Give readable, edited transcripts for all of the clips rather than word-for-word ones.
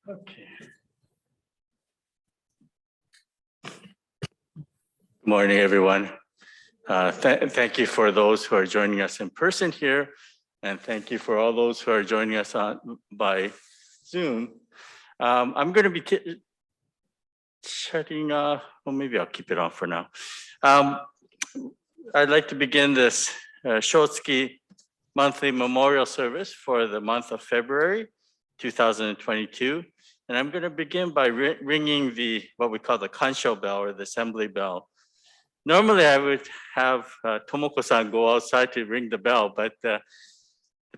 Okay. Good morning, everyone. Thank you for those who are joining us in person here, and thank you for all those who are joining us by Zoom. I'm going to be shutting off, well, maybe I'll keep it on for now. I'd like to begin this Shotsuki monthly memorial service for the month of February 2022. And I'm going to begin by ringing what we call the kansho bell, or the assembly bell. Normally, I would have Tomoko-san go outside to ring the bell, but the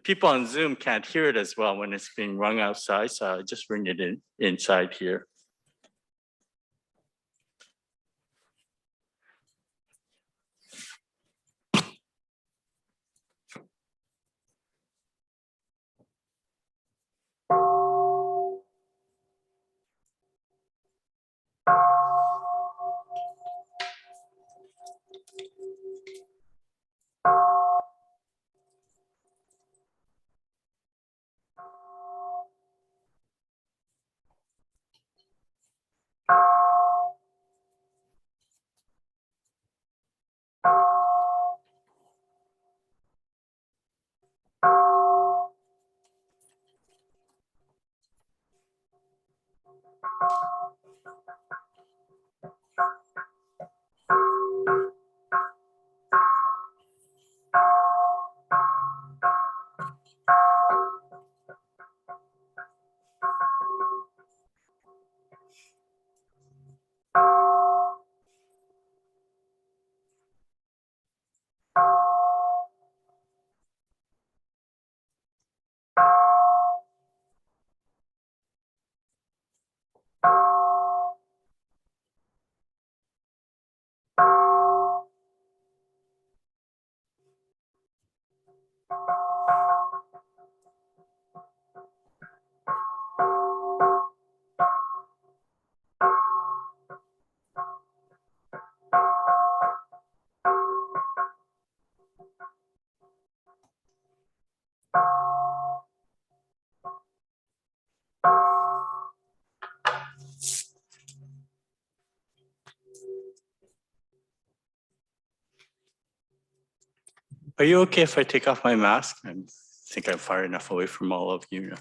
people on Zoom can't hear it as well when it's being rung outside, so I'll just ring it inside here. Are you okay if I take off my mask? I think I'm far enough away from all of you.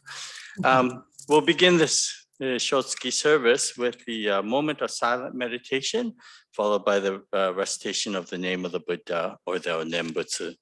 We'll begin this Shotsuki service with the moment of silent meditation, followed by the recitation of the name of the Buddha, or the Nembutsu.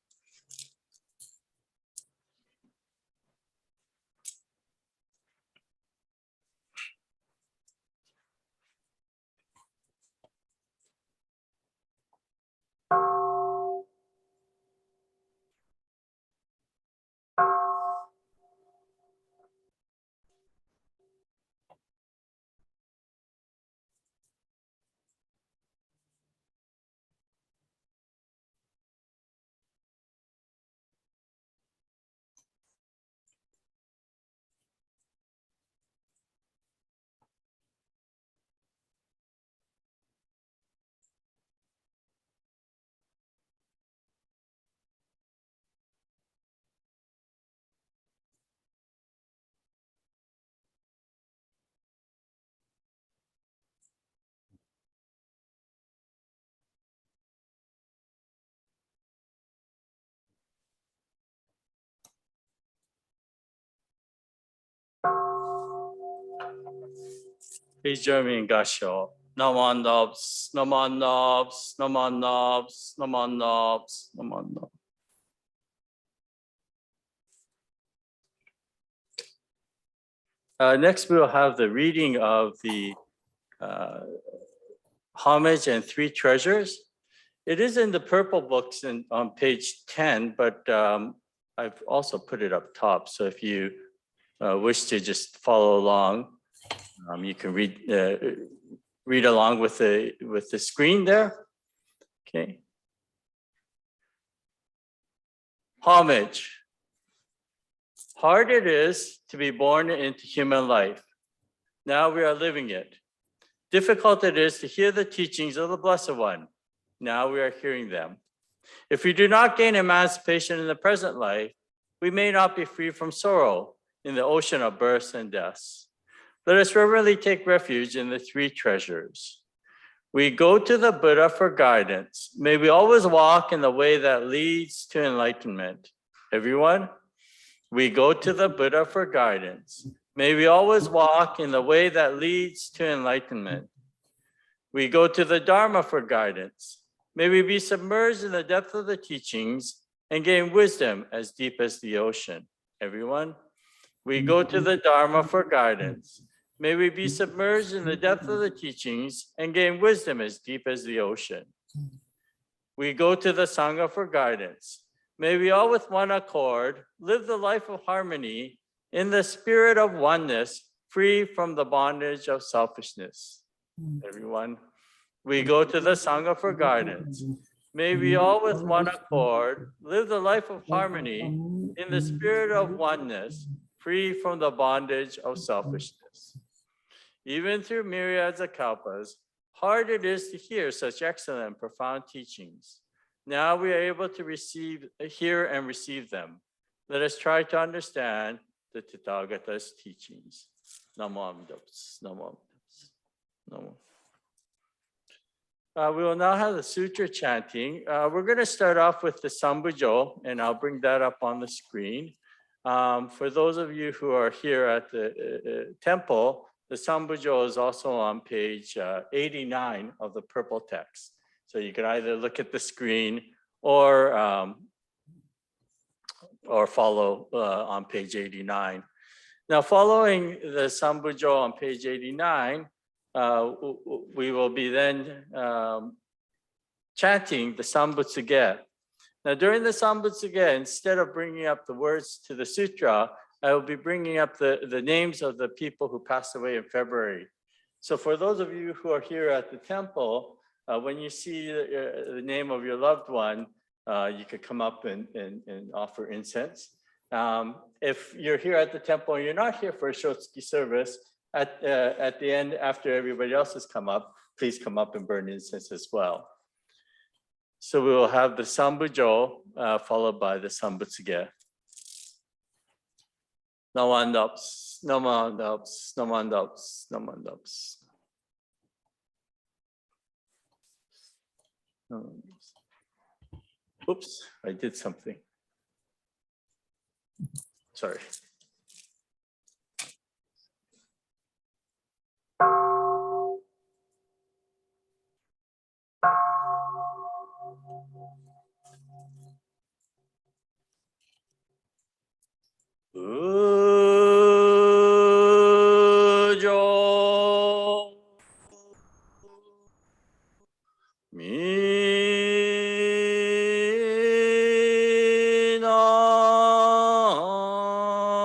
Please join me in Gasho. Naman nobs, naman nobs, naman nobs, naman nobs, naman nobs. Next, we'll have the reading of the Homage and Three Treasures. It is in the purple books on page 10, but I've also put it up top. So if you wish to just follow along, you can read along with the screen there. Okay. Homage. Hard it is to be born into human life. Now we are living it. Difficult it is to hear the teachings of the Blessed One. Now we are hearing them. If we do not gain emancipation in the present life, we may not be free from sorrow in the ocean of births and deaths. Let us reverently take refuge in the three treasures. We go to the Buddha for guidance. May we always walk in the way that leads to enlightenment. Everyone, we go to the Buddha for guidance. May we always walk in the way that leads to enlightenment. We go to the Dharma for guidance. May we be submerged in the depth of the teachings and gain wisdom as deep as the ocean. Everyone, we go to the Dharma for guidance. May we be submerged in the depth of the teachings and gain wisdom as deep as the ocean. We go to the Sangha for guidance. May we all with one accord live the life of harmony in the spirit of oneness, free from the bondage of selfishness. Everyone, we go to the Sangha for guidance. May we all with one accord live the life of harmony in the spirit of oneness, free from the bondage of selfishness. Even through myriads of kalpas, hard it is to hear such excellent and profound teachings. Now we are able to hear and receive them. Let us try to understand the Tathagata's teachings. Namo Amidabs, Namo Amidabs, Namo. We will now have the Suture Chanting. We're going to start off with the Sambujo, and I'll bring that up on the screen. For those of you who are here at the temple, the Sambujo is also on page 89 of the purple text. So you can either look at the screen or follow on page 89. Now, following the Sambujo on page 89, we will be then chanting the Sambutsuge. Now, during the Sambutsuge, instead of bringing up the words to the sutra, I will be bringing up the names of the people who passed away in February. So for those of you who are here at the temple, when you see the name of your loved one, you could come up and offer incense. If you're here at the temple and you're not here for a Shotsuki service, at the end, after everybody else has come up, please come up and burn incense as well. So we will have the Sambujo followed by the Sambutsuge. Namandaps, namandaps, namandaps, namandaps. Oops, I did something. Sorry. Ujo mina. 「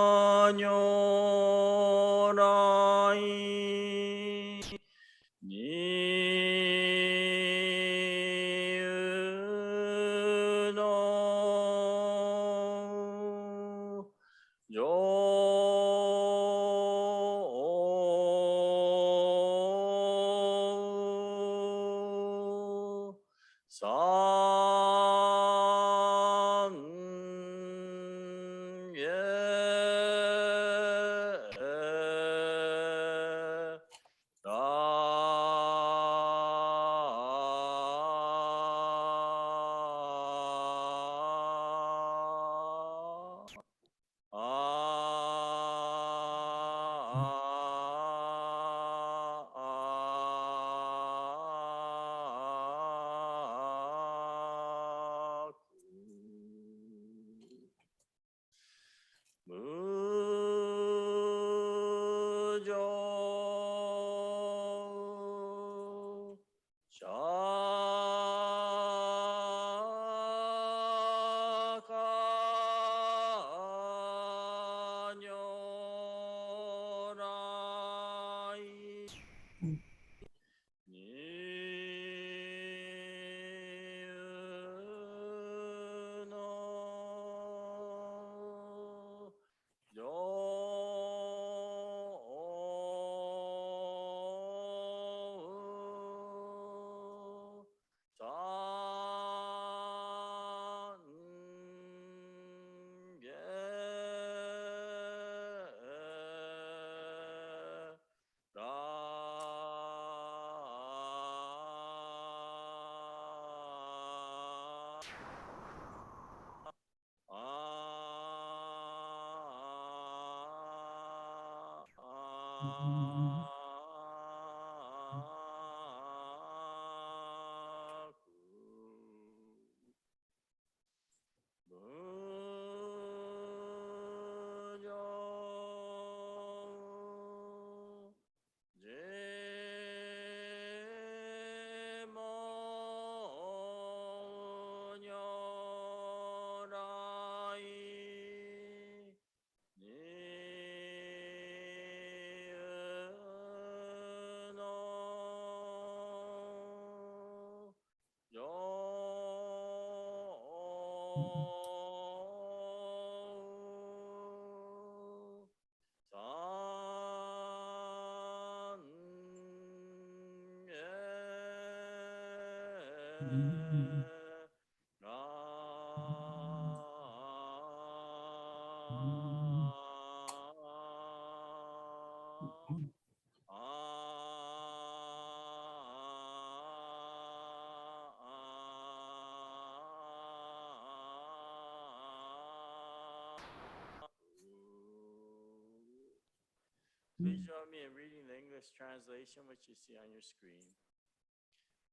Please join me in reading the English translation, which you see on your screen.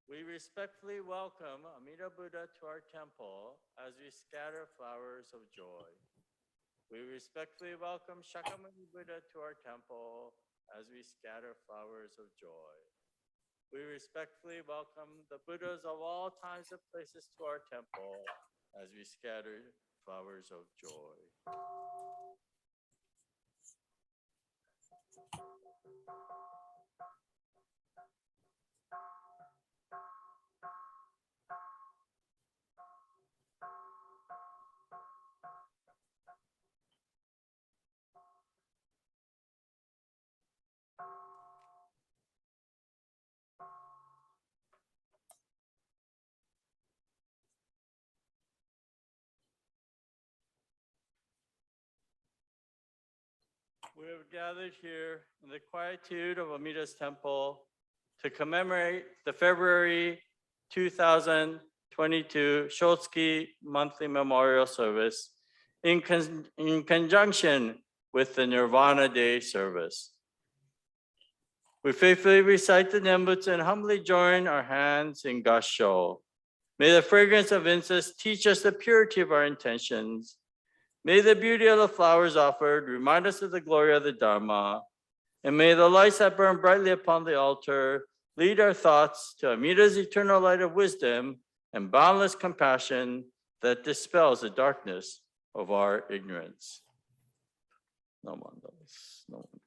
We respectfully welcome Amida Buddha to our temple as we scatter flowers of joy. We respectfully welcome Shakyamuni Buddha to our temple as we scatter flowers of joy. We respectfully welcome the Buddhas of all times and places to our temple as we scatter flowers of joy. We have gathered here in the quietude of Amida's temple to commemorate the February 2022 Shotsuki monthly memorial service in conjunction with the Nirvana Day Service. We faithfully recite the Nembutsu and humbly join our hands in Gassho. May the fragrance of incense teach us the purity of our intentions. May the beauty of the flowers offered remind us of the glory of the Dharma. And may the lights that burn brightly upon the altar lead our thoughts to Amida's eternal light of wisdom and boundless compassion that dispels the darkness of our ignorance. No mandalas, no mandalas.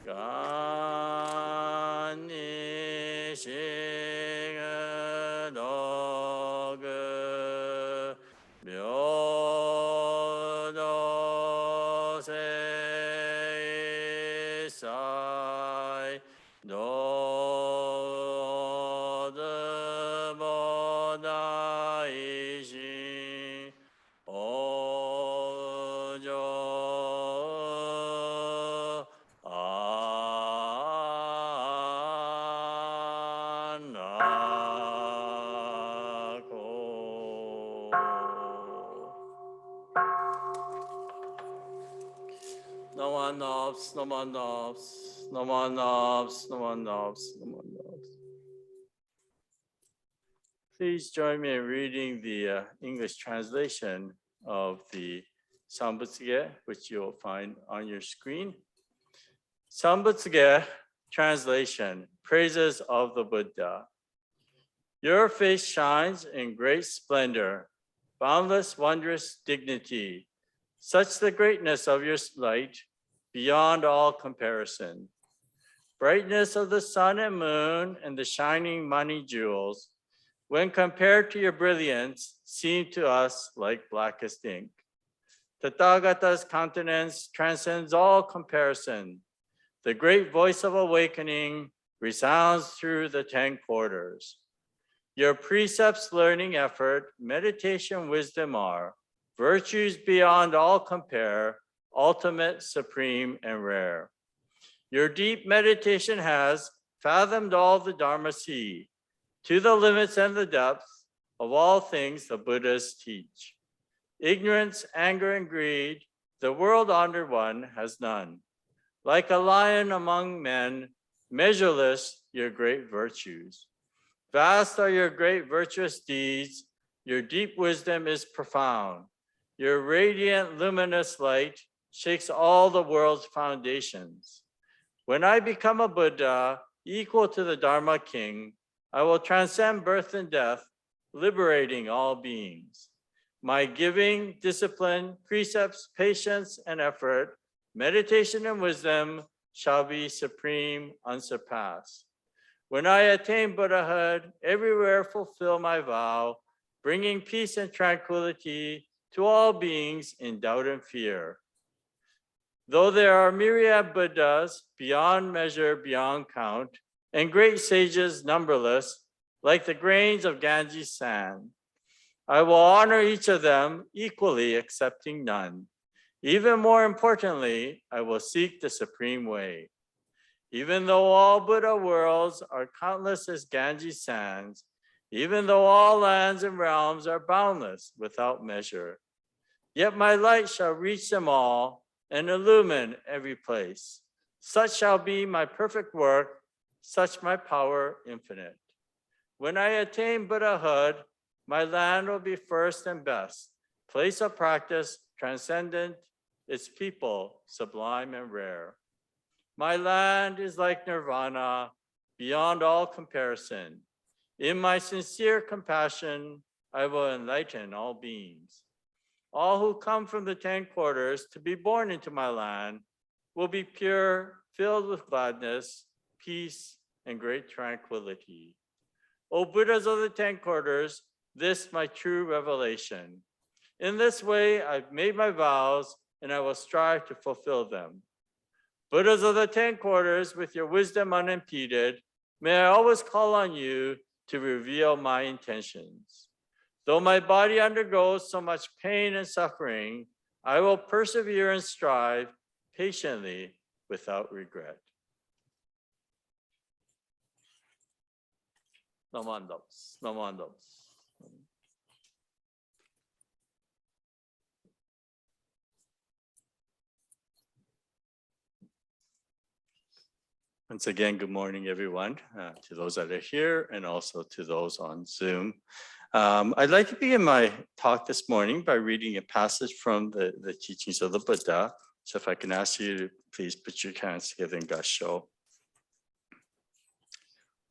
간니 시그 도그 묘도 세이사이 노드보다이시 오조 안나고 No one knobs, no one knobs, no one knobs, no one knobs, no one knobs. Please join me in reading the English translation of the Sambutsuge, which you'll find on your screen. Sambutsuge translation, praises of the Buddha. Your face shines in great splendor, boundless, wondrous dignity. Such the greatness of your light, beyond all comparison. Brightness of the sun and moon and the shining money jewels, when compared to your brilliance, seem to us like blackest ink. Tathagata's countenance transcends all comparison. The great voice of awakening resounds through the 10 quarters. Your precepts, learning, effort, meditation, wisdom are virtues beyond all compare, ultimate, supreme, and rare. Your deep meditation has fathomed all the Dharma sea, to the limits and the depths of all things the Buddhas teach. Ignorance, anger, and greed, the world under one has none. Like a lion among men, measureless your great virtues. Vast are your great virtuous deeds, your deep wisdom is profound. Your radiant, luminous light shakes all the world's foundations. When I become a Buddha, equal to the Dharma King, I will transcend birth and death, liberating all beings. My giving, discipline, precepts, patience, and effort, meditation and wisdom shall be supreme, unsurpassed. When I attain Buddhahood, everywhere fulfill my vow, bringing peace and tranquility to all beings in doubt and fear. Though there are myriad Buddhas, beyond measure, beyond count, and great sages numberless, like the grains of Ganges sand, I will honor each of them equally, accepting none. Even more importantly, I will seek the supreme way. Even though all Buddha worlds are countless as Ganges sands, even though all lands and realms are boundless without measure, yet my light shall reach them all and illumine every place. Such shall be my perfect work, such my power infinite. When I attain Buddhahood, my land will be first and best, place of practice transcendent, its people sublime and rare. My land is like Nirvana, beyond all comparison. In my sincere compassion, I will enlighten all beings. All who come from the 10 quarters to be born into my land will be pure, filled with gladness, peace, and great tranquility. O Buddhas of the 10 quarters, this my true revelation. In this way, I've made my vows, and I will strive to fulfill them. Buddhas of the 10 quarters, with your wisdom unimpeded, may I always call on you to reveal my intentions. Though my body undergoes so much pain and suffering, I will persevere and strive patiently without regret. Namandams, namandams. Once again, good morning, everyone, to those that are here and also to those on Zoom. I'd like to begin my talk this morning by reading a passage from the teachings of the Buddha. So if I can ask you to please put your hands together in Gassho.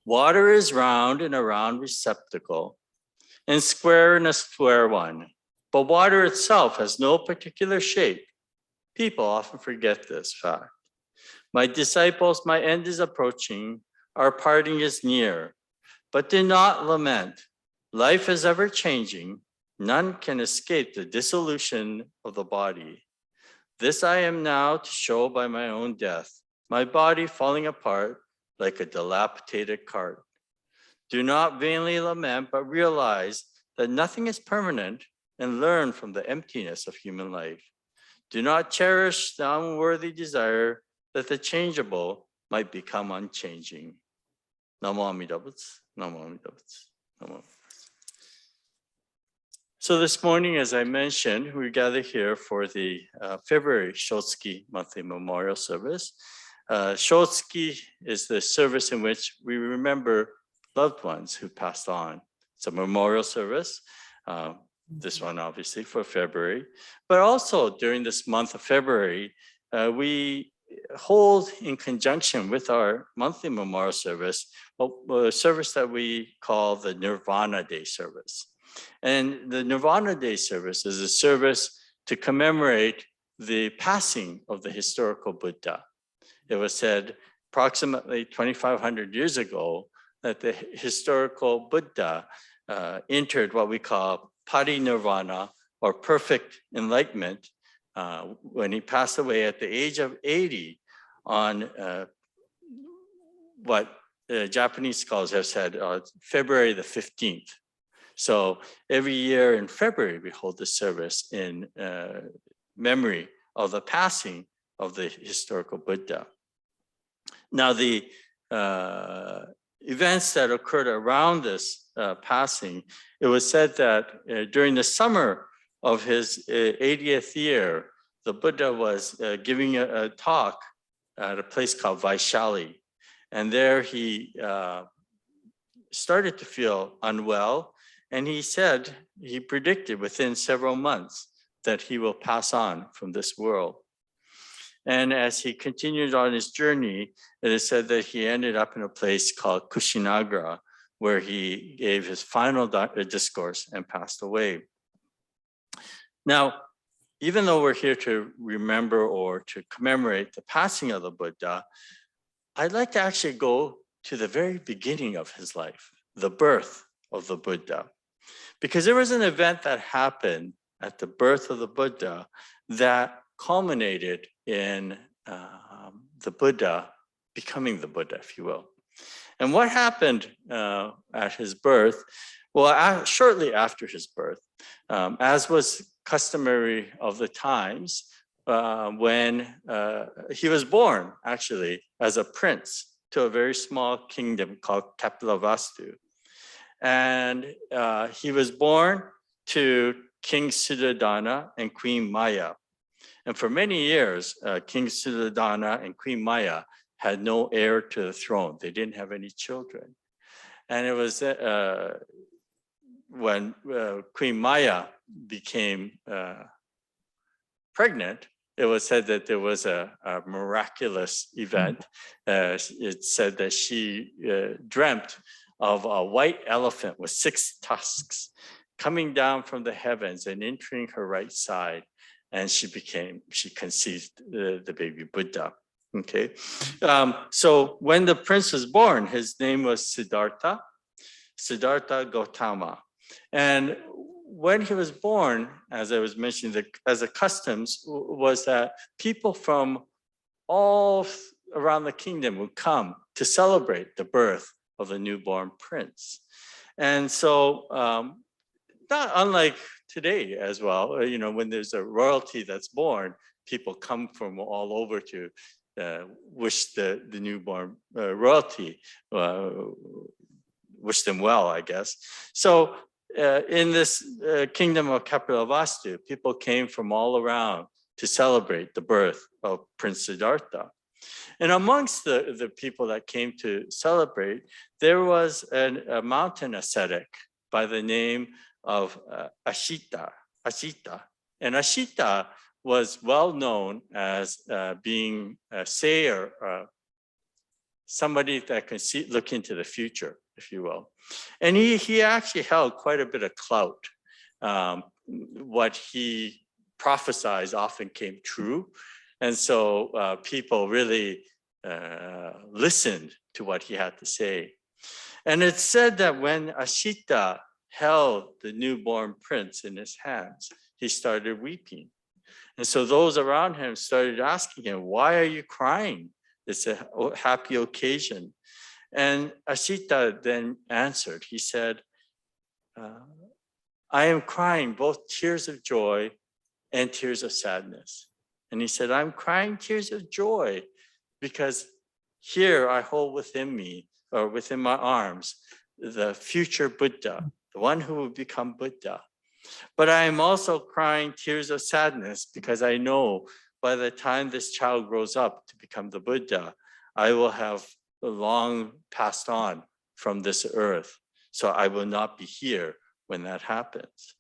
Water is round in a round receptacle and square in a square one, but water itself has no particular shape. People often forget this fact. My disciples, my end is approaching, our parting is near. But do not lament. Life is ever changing. None can escape the dissolution of the body. This I am now to show by my own death, my body falling apart like a dilapidated cart. Do not vainly lament, but realize that nothing is permanent and learn from the emptiness of human life. Do not cherish the unworthy desire that the changeable might become unchanging. Namo Amida Butsu, Namo Amida Butsu, Namo. So this morning, as I mentioned, we gather here for the February Shotsuki monthly memorial service. Shotsuki is the service in which we remember loved ones who passed on. It's a memorial service. This one obviously for February, but also during this month of February, we hold in conjunction with our monthly memorial service, a service that we call the Nirvana Day Service. And the Nirvana Day Service is a service to commemorate the passing of the historical Buddha. It was said approximately 2,500 years ago that the historical Buddha entered what we call parinirvana, or perfect enlightenment, when he passed away at the age of 80 on what Japanese scholars have said, February the 15th. So every year in February, we hold this service in memory of the passing of the historical Buddha. Now, the events that occurred around this passing, it was said that during the summer of his 80th year, the Buddha was giving a talk at a place called Vaishali. And there he started to feel unwell. And he said, he predicted within several months that he will pass on from this world. And as he continued on his journey, it is said that he ended up in a place called Kushinagra, where he gave his final discourse and passed away. Now, even though we're here to remember or to commemorate the passing of the Buddha, I'd like to actually go to the very beginning of his life, the birth of the Buddha. Because there was an event that happened at the birth of the Buddha that culminated in the Buddha becoming the Buddha, if you will. And what happened at his birth? Well, shortly after his birth, as was customary of the times, when he was born, actually, as a prince to a very small kingdom called Kapilavastu. And he was born to King Suddhodana and Queen Maya. And for many years, King Suddhodana and Queen Maya had no heir to the throne. They didn't have any children. And it was when Queen Maya became pregnant, it was said that there was a miraculous event. It said that she dreamt of a white elephant with 6 tusks coming down from the heavens and entering her right side. And she conceived the baby Buddha. Okay. So when the prince was born, his name was Siddhartha Gautama. And when he was born, as I was mentioning, as a customs was that people from all around the kingdom would come to celebrate the birth of the newborn prince. And so not unlike today as well, when there's a royalty that's born, people come from all over to wish the newborn royalty, wish them well, I guess. So in this kingdom of Kapilavastu, people came from all around to celebrate the birth of Prince Siddhartha. And amongst the people that came to celebrate, there was a mountain ascetic by the name of Ashita. And Ashita was well known as being a sayer, somebody that can look into the future, if you will. And he actually held quite a bit of clout. What he prophesied often came true. And so people really listened to what he had to say. And it's said that when Ashita held the newborn prince in his hands, he started weeping. And so those around him started asking him, why are you crying? It's a happy occasion. And Ashita then answered, he said, I am crying both tears of joy and tears of sadness. And he said, I'm crying tears of joy because here I hold within me, or within my arms, the future Buddha, the one who will become Buddha. But I am also crying tears of sadness because I know by the time this child grows up to become the Buddha, I will have long passed on from this earth. So I will not be here when that happens.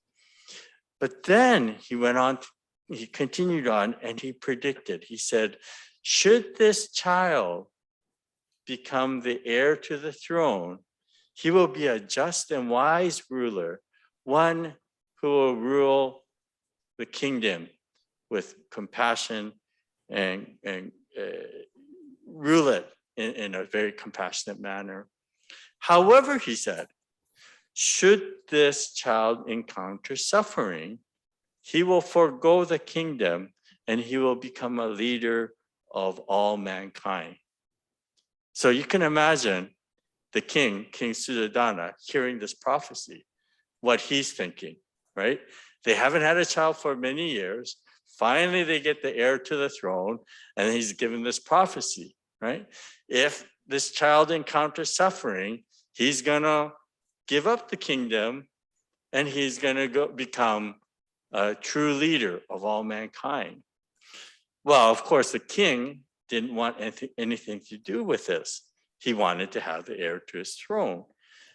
But then he went on, he continued on, and he predicted, he said, should this child become the heir to the throne, he will be a just and wise ruler, one who will rule the kingdom with compassion and rule it in a very compassionate manner. However, he said, should this child encounter suffering, he will forego the kingdom and he will become a leader of all mankind. So you can imagine the king, King Suddhodana, hearing this prophecy, what he's thinking, right? They haven't had a child for many years. Finally, they get the heir to the throne, and he's given this prophecy, right? If this child encounters suffering, he's gonna give up the kingdom, and he's gonna become a true leader of all mankind. Well, of course, the king didn't want anything to do with this. He wanted to have the heir to his throne.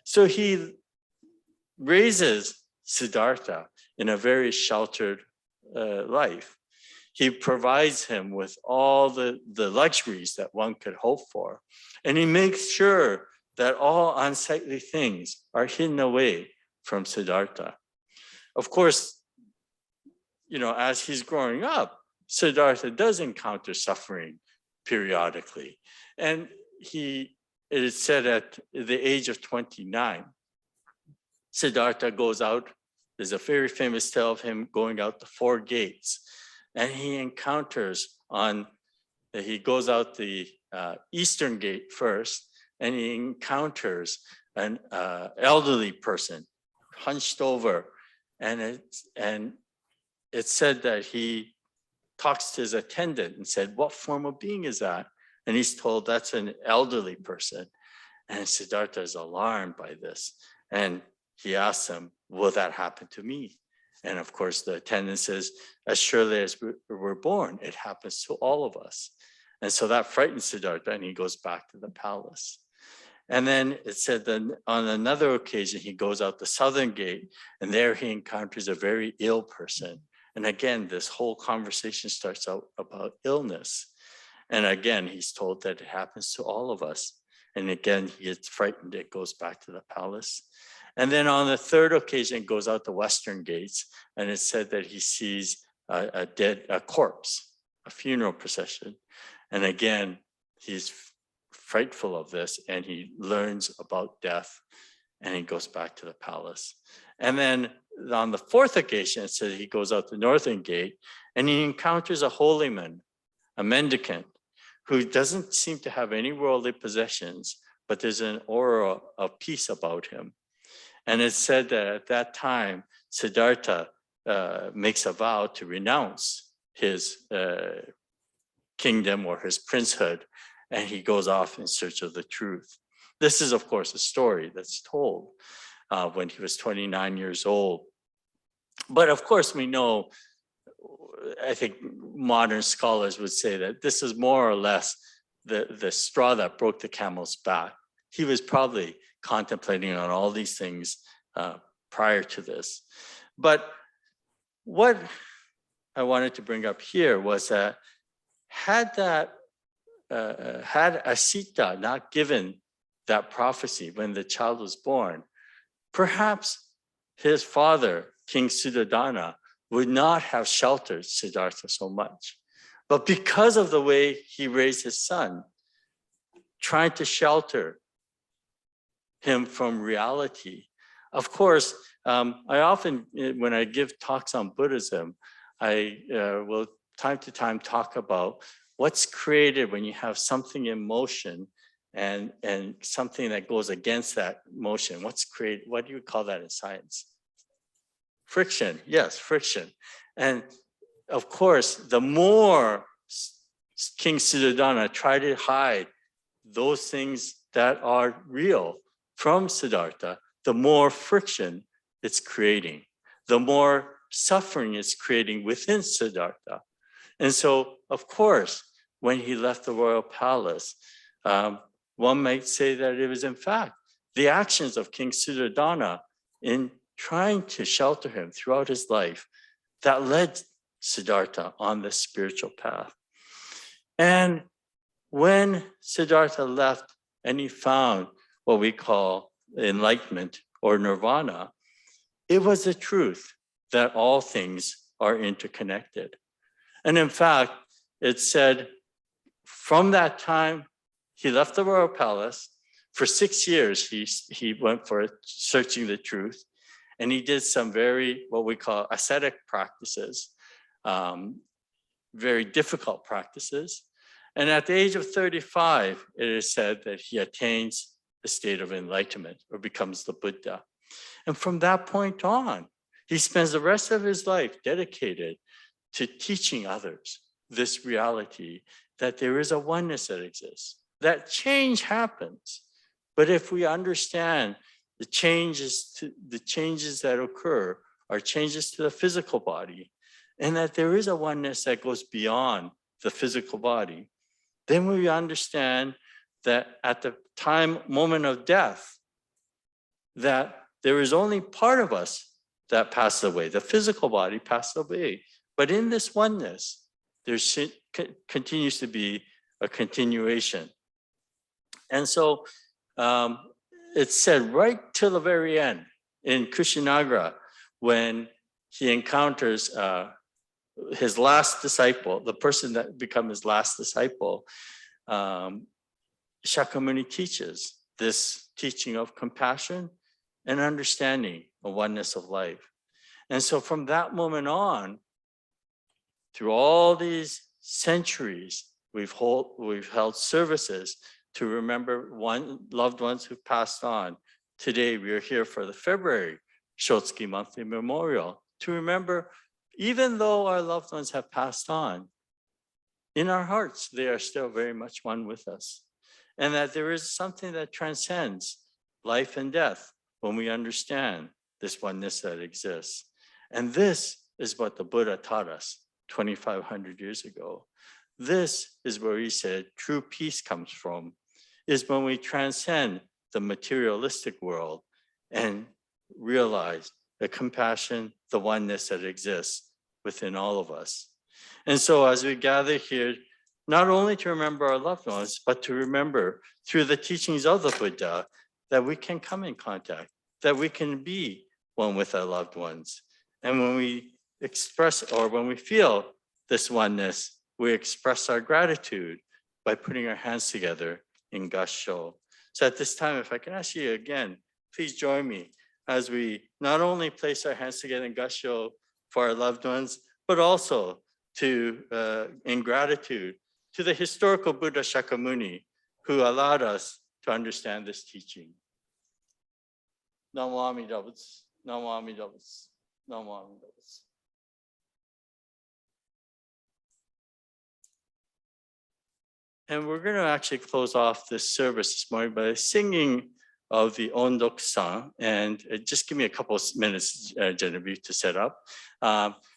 So he raises Siddhartha in a very sheltered life. He provides him with all the luxuries that one could hope for. And he makes sure that all unsightly things are hidden away from Siddhartha. Of course, as he's growing up, Siddhartha does encounter suffering periodically. And it is said at the age of 29, Siddhartha goes out. There's a very famous tale of him going out the 4 gates. And he encounters he goes out the eastern gate first, and he encounters an elderly person hunched over. And it's said that he talks to his attendant and said, what form of being is that? And he's told that's an elderly person. And Siddhartha is alarmed by this. And he asks him, will that happen to me? And of course, the attendant says, as surely as we're born, it happens to all of us. And so that frightens Siddhartha, and he goes back to the palace. And then it said that on another occasion, he goes out the southern gate, and there he encounters a very ill person. And again, this whole conversation starts out about illness. And again, he's told that it happens to all of us. And again, he gets frightened. It goes back to the palace. And then on the third occasion, goes out the western gates, and it's said that he sees a corpse, a funeral procession. And again, he's frightful of this, and he learns about death, and he goes back to the palace. And then on the fourth occasion, it says he goes out the northern gate, and he encounters a holy man, a mendicant, who doesn't seem to have any worldly possessions, but there's an aura of peace about him. And it's said that at that time, Siddhartha makes a vow to renounce his kingdom or his princehood, and he goes off in search of the truth. This is, of course, a story that's told when he was 29 years old. But of course, we know, I think modern scholars would say that this is more or less the straw that broke the camel's back. He was probably contemplating on all these things prior to this. But what I wanted to bring up here was that had Asita not given that prophecy when the child was born, perhaps his father, King Suddhodana, would not have sheltered Siddhartha so much. But because of the way he raised his son, trying to shelter him from reality. Of course, I often, when I give talks on Buddhism, I will time to time talk about what's created when you have something in motion and something that goes against that motion. What's created? What do you call that in science? Friction. Yes, friction. And of course, the more King Suddhodana tried to hide those things that are real from Siddhartha, the more friction it's creating, the more suffering it's creating within Siddhartha. And so, of course, when he left the royal palace, one might say that it was in fact the actions of King Suddhodana in trying to shelter him throughout his life that led Siddhartha on this spiritual path. And when Siddhartha left and he found what we call enlightenment or nirvana, it was the truth that all things are interconnected. And in fact, it said from that time, he left the royal palace. For 6 years, he went for searching the truth. And he did some very, what we call ascetic practices, very difficult practices. And at the age of 35, it is said that he attains the state of enlightenment or becomes the Buddha. And from that point on, he spends the rest of his life dedicated to teaching others this reality that there is a oneness that exists, that change happens. But if we understand the changes that occur are changes to the physical body, and that there is a oneness that goes beyond the physical body, then we understand that at the moment of death, that there is only part of us that passes away. The physical body passes away. But in this oneness, there continues to be a continuation. And so it's said right till the very end in Kushinagra, when he encounters his last disciple, the person that become his last disciple, Shakyamuni teaches this teaching of compassion and understanding the oneness of life. And so from that moment on, through all these centuries, we've held services to remember loved ones who passed on. Today, we are here for the February Shotsuki Monthly Memorial to remember, even though our loved ones have passed on, in our hearts, they are still very much one with us. And that there is something that transcends life and death when we understand this oneness that exists. And this is what the Buddha taught us 2,500 years ago. This is where he said true peace comes from, is when we transcend the materialistic world and realize the compassion, the oneness that exists within all of us. And so as we gather here, not only to remember our loved ones, but to remember through the teachings of the Buddha that we can come in contact, that we can be one with our loved ones. And when we express or when we feel this oneness, we express our gratitude by putting our hands together in Gassho. So at this time, if I can ask you again, please join me as we not only place our hands together in Gassho for our loved ones, but also in gratitude to the historical Buddha Shakyamuni, who allowed us to understand this teaching. Namo Amida Butsu, Namo Amida Butsu, Namo Amida Butsu. And we're going to actually close off this service this morning by singing of the Ondok-san. And just give me a couple of minutes, Genevieve, to set up.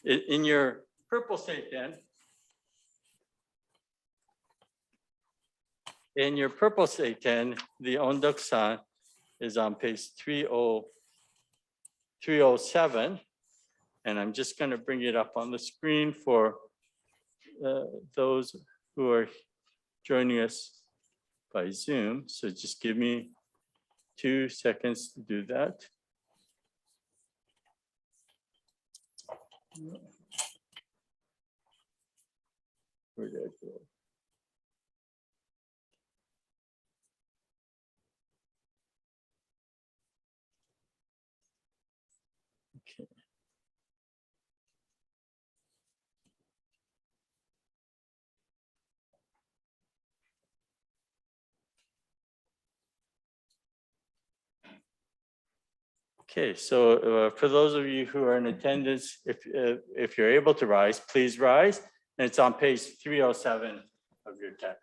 In your purple seiten, the Ondok-san is on page 307. And I'm just going to bring it up on the screen for those who are joining us by Zoom. So just give me 2 seconds to do that. Where did I go? Okay, so for those of you who are in attendance, if you're able to rise, please rise. And it's on page 307 of your text.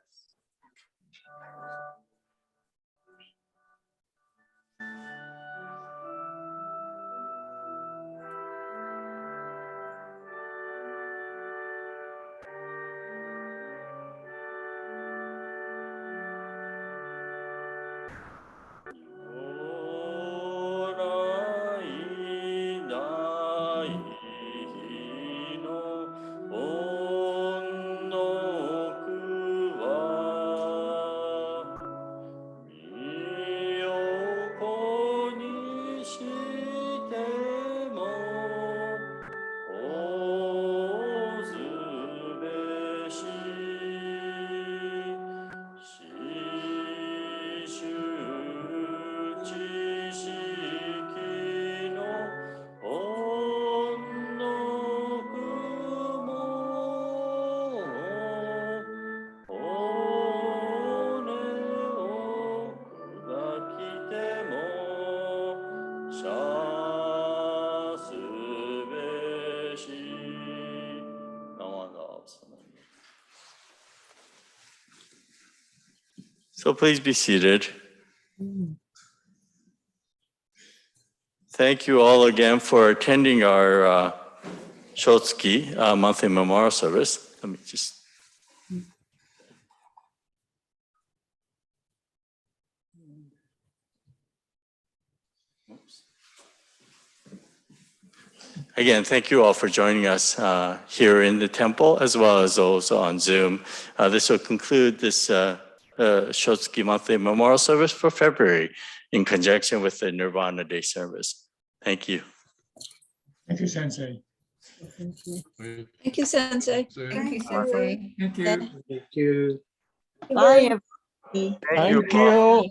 So please be seated. Thank you all again for attending our Shotsuki monthly memorial service. Let me just. Again, thank you all for joining us here in the temple, as well as those on Zoom. This will conclude this Shotsuki monthly memorial service for February in conjunction with the Nirvana Day Service. Thank you. Thank you, Sensei. Thank you, Sensei. Thank you, Sensei. Thank you. Thank you. Bye, everybody. Thank you.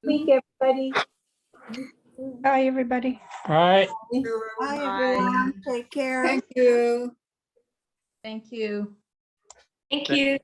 Week, everybody. Bye, everybody. All right. Bye, everyone. Take care. Thank you. Thank you. Thank you.